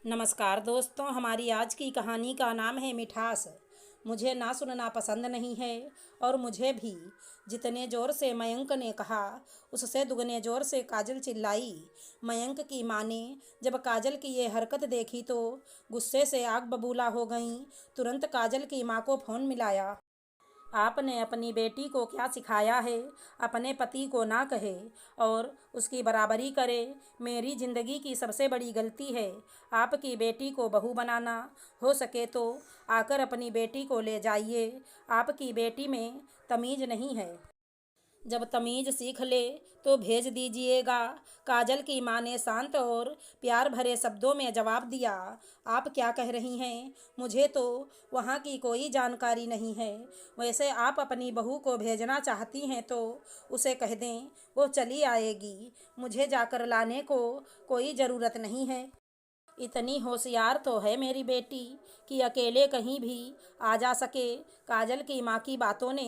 नमस्कार दोस्तों, हमारी आज की कहानी का नाम है मिठास। मुझे ना सुनना पसंद नहीं है और मुझे भी। जितने ज़ोर से मयंक ने कहा उससे दुगने ज़ोर से काजल चिल्लाई। मयंक की माँ ने जब काजल की ये हरकत देखी तो गुस्से से आग बबूला हो गई। तुरंत काजल की माँ को फ़ोन मिलाया। आपने अपनी बेटी को क्या सिखाया है? अपने पति को ना कहे और उसकी बराबरी करे। मेरी ज़िंदगी की सबसे बड़ी गलती है आपकी बेटी को बहू बनाना। हो सके तो आकर अपनी बेटी को ले जाइए। आपकी बेटी में तमीज़ नहीं है। जब तमीज़ सीख ले तो भेज दीजिएगा। काजल की माँ ने शांत और प्यार भरे शब्दों में जवाब दिया। आप क्या कह रही हैं? मुझे तो वहाँ की कोई जानकारी नहीं है। वैसे आप अपनी बहू को भेजना चाहती हैं तो उसे कह दें, वो चली आएगी। मुझे जाकर लाने को कोई ज़रूरत नहीं है। इतनी होशियार तो है मेरी बेटी कि अकेले कहीं भी आ जा सके। काजल की माँ की बातों ने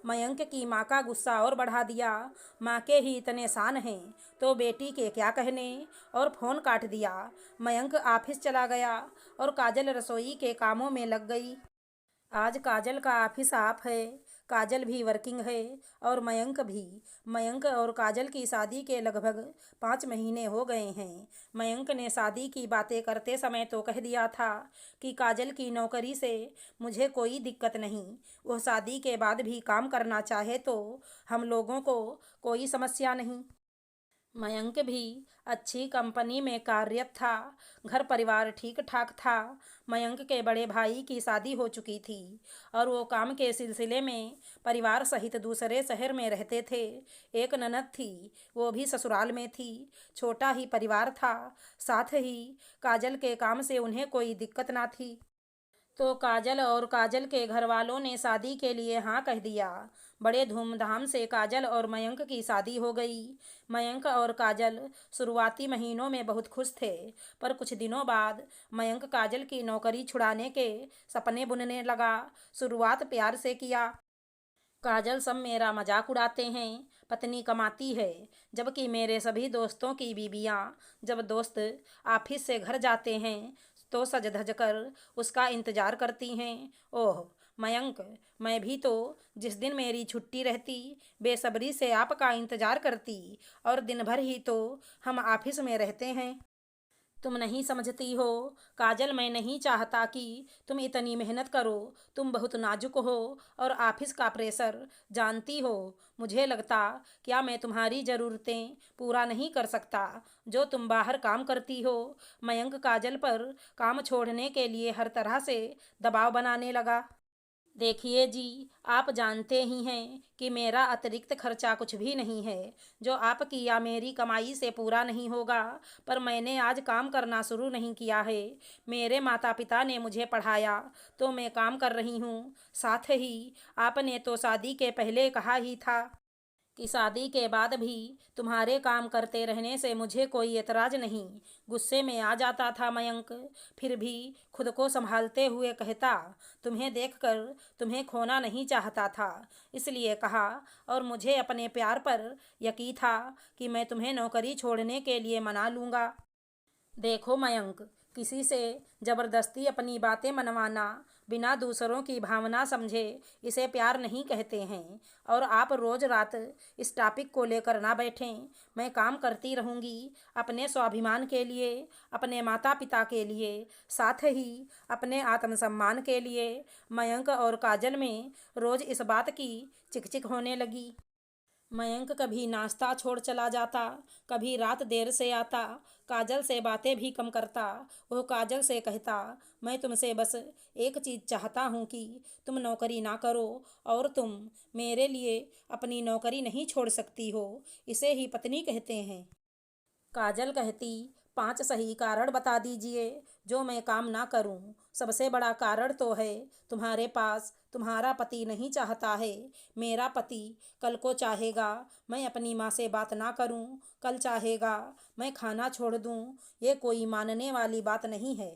मयंक की माँ का गुस्सा और बढ़ा दिया। माँ के ही इतने शान हैं तो बेटी के क्या कहने। और फ़ोन काट दिया। मयंक ऑफिस चला गया और काजल रसोई के कामों में लग गई। आज काजल का ऑफिस ऑफ है। काजल भी वर्किंग है और मयंक भी। मयंक और काजल की शादी के लगभग 5 महीने हो गए हैं। मयंक ने शादी की बातें करते समय तो कह दिया था कि काजल की नौकरी से मुझे कोई दिक्कत नहीं। वह शादी के बाद भी काम करना चाहे तो हम लोगों को कोई समस्या नहीं। मयंक भी अच्छी कंपनी में कार्यरत था। घर परिवार ठीक ठाक था। मयंक के बड़े भाई की शादी हो चुकी थी और वो काम के सिलसिले में परिवार सहित दूसरे शहर में रहते थे। एक ननद थी, वो भी ससुराल में थी। छोटा ही परिवार था। साथ ही काजल के काम से उन्हें कोई दिक्कत ना थी। तो काजल और काजल के घर वालों ने शादी के लिए हाँ कह दिया। बड़े धूमधाम से काजल और मयंक की शादी हो गई। मयंक और काजल शुरुआती महीनों में बहुत खुश थे, पर कुछ दिनों बाद मयंक काजल की नौकरी छुड़ाने के सपने बुनने लगा। शुरुआत प्यार से किया। काजल सब मेरा मजाक उड़ाते हैं, पत्नी कमाती है, जबकि मेरे सभी दोस्तों की बीबियां जब दोस्त ऑफिस से घर जाते हैं तो सज धज कर उसका इंतजार करती हैं। ओह मयंक, मैं भी तो जिस दिन मेरी छुट्टी रहती बेसब्री से आपका इंतजार करती। और दिन भर ही तो हम ऑफिस में रहते हैं। तुम नहीं समझती हो काजल, मैं नहीं चाहता कि तुम इतनी मेहनत करो। तुम बहुत नाजुक हो और ऑफिस का प्रेशर जानती हो। मुझे लगता क्या मैं तुम्हारी ज़रूरतें पूरा नहीं कर सकता जो तुम बाहर काम करती हो। मयंक काजल पर काम छोड़ने के लिए हर तरह से दबाव बनाने लगा। देखिए जी, आप जानते ही हैं कि मेरा अतिरिक्त खर्चा कुछ भी नहीं है जो आपकी या मेरी कमाई से पूरा नहीं होगा। पर मैंने आज काम करना शुरू नहीं किया है। मेरे माता पिता ने मुझे पढ़ाया तो मैं काम कर रही हूँ। साथ ही आपने तो शादी के पहले कहा ही था कि शादी के बाद भी तुम्हारे काम करते रहने से मुझे कोई एतराज़ नहीं। गुस्से में आ जाता था मयंक, फिर भी खुद को संभालते हुए कहता, तुम्हें देखकर तुम्हें खोना नहीं चाहता था, इसलिए कहा। और मुझे अपने प्यार पर यकीन था कि मैं तुम्हें नौकरी छोड़ने के लिए मना लूँगा। देखो मयंक, किसी से ज़बरदस्ती अपनी बातें मनवाना बिना दूसरों की भावना समझे इसे प्यार नहीं कहते हैं। और आप रोज़ रात इस टॉपिक को लेकर ना बैठें। मैं काम करती रहूँगी अपने स्वाभिमान के लिए, अपने माता पिता के लिए, साथ ही अपने आत्मसम्मान के लिए। मयंक और काजल में रोज़ इस बात की चिकचिक होने लगी। मयंक कभी नाश्ता छोड़ चला जाता, कभी रात देर से आता। काजल से बातें भी कम करता। वह काजल से कहता, मैं तुमसे बस एक चीज़ चाहता हूँ कि तुम नौकरी ना करो और तुम मेरे लिए अपनी नौकरी नहीं छोड़ सकती हो। इसे ही पत्नी कहते हैं। काजल कहती, 5 सही कारण बता दीजिए जो मैं काम ना करूं। सबसे बड़ा कारण तो है तुम्हारे पास तुम्हारा पति नहीं चाहता है। मेरा पति कल को चाहेगा मैं अपनी माँ से बात ना करूं, कल चाहेगा मैं खाना छोड़ दूं। ये कोई मानने वाली बात नहीं है।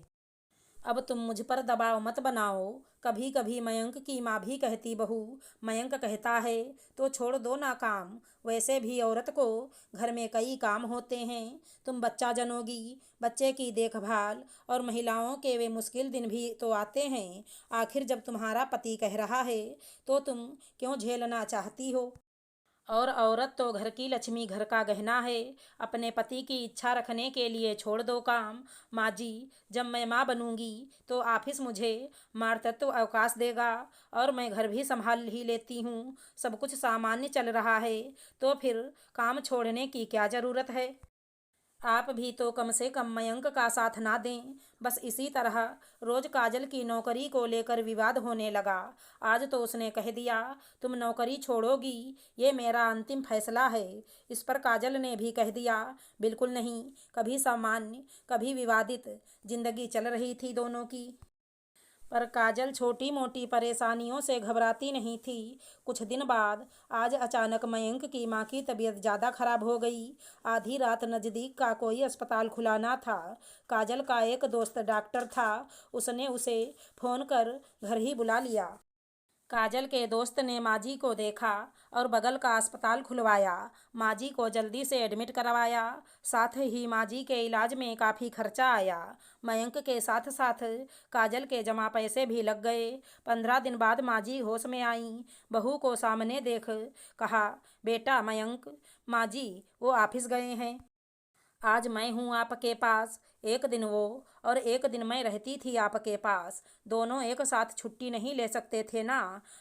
अब तुम मुझ पर दबाव मत बनाओ। कभी कभी मयंक की माँ भी कहती, बहू मयंक कहता है तो छोड़ दो ना काम। वैसे भी औरत को घर में कई काम होते हैं। तुम बच्चा जनोगी, बच्चे की देखभाल और महिलाओं के वे मुश्किल दिन भी तो आते हैं। आखिर जब तुम्हारा पति कह रहा है तो तुम क्यों झेलना चाहती हो? और औरत तो घर की लक्ष्मी, घर का गहना है। अपने पति की इच्छा रखने के लिए छोड़ दो काम। माँ जी, जब मैं माँ बनूंगी तो ऑफिस मुझे मातृत्व अवकाश देगा और मैं घर भी संभाल ही लेती हूँ। सब कुछ सामान्य चल रहा है तो फिर काम छोड़ने की क्या ज़रूरत है? आप भी तो कम से कम मयंक का साथ ना दें। बस इसी तरह रोज काजल की नौकरी को लेकर विवाद होने लगा। आज तो उसने कह दिया, तुम नौकरी छोड़ोगी, ये मेरा अंतिम फैसला है। इस पर काजल ने भी कह दिया, बिल्कुल नहीं। कभी सामान्य, कभी विवादित जिंदगी चल रही थी दोनों की। पर काजल छोटी मोटी परेशानियों से घबराती नहीं थी। कुछ दिन बाद आज अचानक मयंक की माँ की तबीयत ज़्यादा खराब हो गई। आधी रात नज़दीक का कोई अस्पताल खुला ना था। काजल का एक दोस्त डॉक्टर था, उसने उसे फ़ोन कर घर ही बुला लिया। काजल के दोस्त ने माजी को देखा और बगल का अस्पताल खुलवाया। माजी को जल्दी से एडमिट करवाया। साथ ही माजी के इलाज में काफ़ी खर्चा आया। मयंक के साथ साथ काजल के जमा पैसे भी लग गए। 15 दिन बाद माजी होश में आई। बहू को सामने देख कहा, बेटा मयंक, माजी वो ऑफिस गए हैं। आज मैं हूँ आपके पास। एक दिन वो और एक दिन मैं रहती थी आपके पास। दोनों एक साथ छुट्टी नहीं ले सकते थे ना।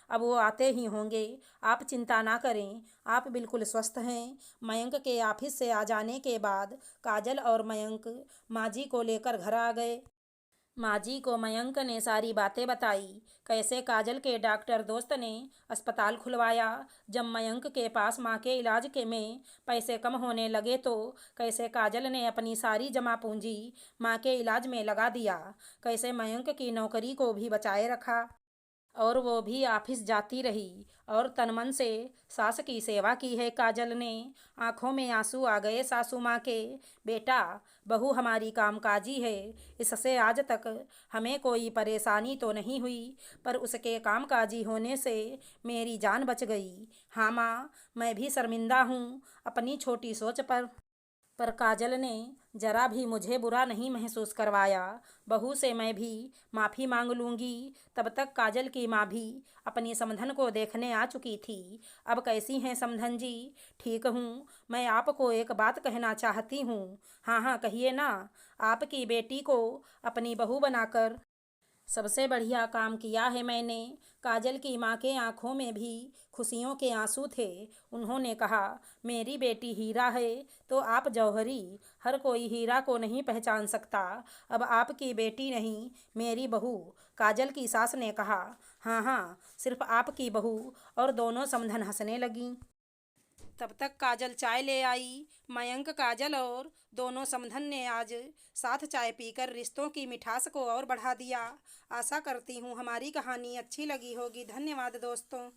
अब वो आते ही होंगे। आप चिंता ना करें, आप बिल्कुल स्वस्थ हैं। मयंक के ऑफिस से आ जाने के बाद काजल और मयंक माँ जी को लेकर घर आ गए। माँ जी को मयंक ने सारी बातें बताई। कैसे काजल के डॉक्टर दोस्त ने अस्पताल खुलवाया। जब मयंक के पास माँ के इलाज के में पैसे कम होने लगे तो कैसे काजल ने अपनी सारी जमा पूंजी माँ के इलाज में लगा दिया। कैसे मयंक की नौकरी को भी बचाए रखा और वो भी ऑफिस जाती रही और तनमन से सास की सेवा की है काजल ने। आंखों में आंसू आ गए सासू माँ के। बेटा, बहू हमारी कामकाजी है, इससे आज तक हमें कोई परेशानी तो नहीं हुई, पर उसके कामकाजी होने से मेरी जान बच गई। हाँ माँ, मैं भी शर्मिंदा हूँ अपनी छोटी सोच पर काजल ने जरा भी मुझे बुरा नहीं महसूस करवाया। बहू से मैं भी माफ़ी मांग लूँगी। तब तक काजल की माँ भी अपनी समधन को देखने आ चुकी थी। अब कैसी हैं समधन जी? ठीक हूँ। मैं आपको एक बात कहना चाहती हूँ। हाँ हाँ, कहिए ना। आपकी बेटी को अपनी बहू बनाकर सबसे बढ़िया काम किया है मैंने। काजल की माँ के आंखों में भी खुशियों के आंसू थे। उन्होंने कहा, मेरी बेटी हीरा है तो आप जौहरी। हर कोई हीरा को नहीं पहचान सकता। अब आपकी बेटी नहीं, मेरी बहू। काजल की सास ने कहा, हाँ हाँ, सिर्फ आपकी बहू। और दोनों समधन हंसने लगीं। तब तक काजल चाय ले आई। मयंक, काजल और दोनों समधन ने आज साथ चाय पीकर रिश्तों की मिठास को और बढ़ा दिया। आशा करती हूँ हमारी कहानी अच्छी लगी होगी। धन्यवाद दोस्तों।